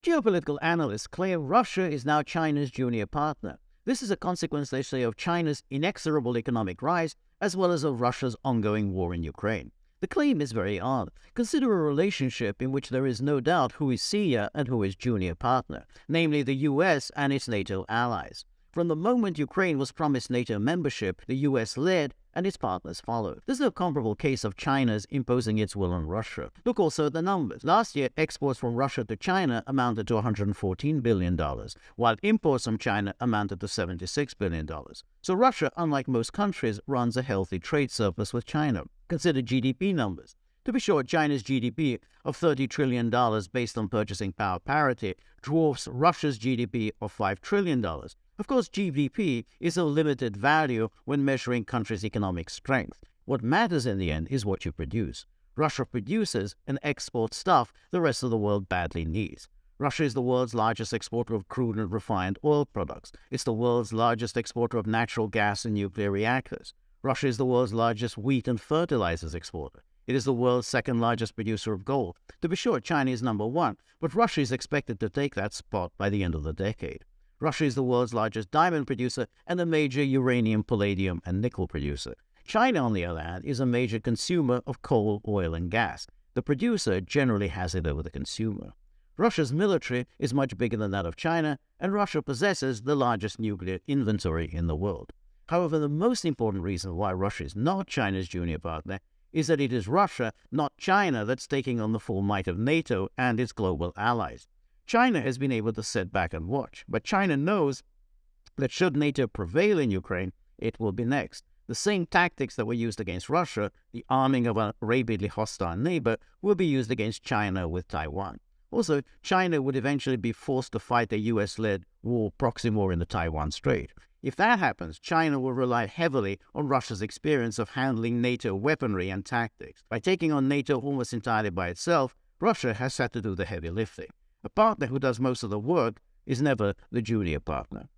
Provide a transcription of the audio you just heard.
Geopolitical analysts claim Russia is now China's junior partner. This is a consequence, they say, of China's inexorable economic rise as well as of Russia's ongoing war in Ukraine. The claim is very odd. Consider a relationship in which there is no doubt who is senior and who is junior partner, namely the US and its NATO allies. From the moment Ukraine was promised NATO membership, the US led and its partners followed. There's no comparable case of China's imposing its will on Russia. Look also at the numbers. Last year, exports from Russia to China amounted to $114 billion, while imports from China amounted to $76 billion. So Russia, unlike most countries, runs a healthy trade surplus with China. Consider GDP numbers. To be sure, China's GDP of $30 trillion based on purchasing power parity dwarfs Russia's GDP of $5 trillion. Of course, GDP is a limited value when measuring countries' economic strength. What matters in the end is what you produce. Russia produces and exports stuff the rest of the world badly needs. Russia is the world's largest exporter of crude and refined oil products. It's the world's largest exporter of natural gas and nuclear reactors. Russia is the world's largest wheat and fertilizers exporter. It is the world's second largest producer of gold. To be sure, China is number one, but Russia is expected to take that spot by the end of the decade. Russia is the world's largest diamond producer and a major uranium, palladium, and nickel producer. China, on the other hand, is a major consumer of coal, oil, and gas. The producer generally has it over the consumer. Russia's military is much bigger than that of China, and Russia possesses the largest nuclear inventory in the world. However, the most important reason why Russia is not China's junior partner is that it is Russia, not China, that's taking on the full might of NATO and its global allies. China has been able to sit back and watch, but China knows that should NATO prevail in Ukraine, it will be next. The same tactics that were used against Russia, the arming of a rabidly hostile neighbor, will be used against China with Taiwan. Also, China would eventually be forced to fight a US-led proxy war in the Taiwan Strait. If that happens, China will rely heavily on Russia's experience of handling NATO weaponry and tactics. By taking on NATO almost entirely by itself, Russia has had to do the heavy lifting. A partner who does most of the work is never the junior partner.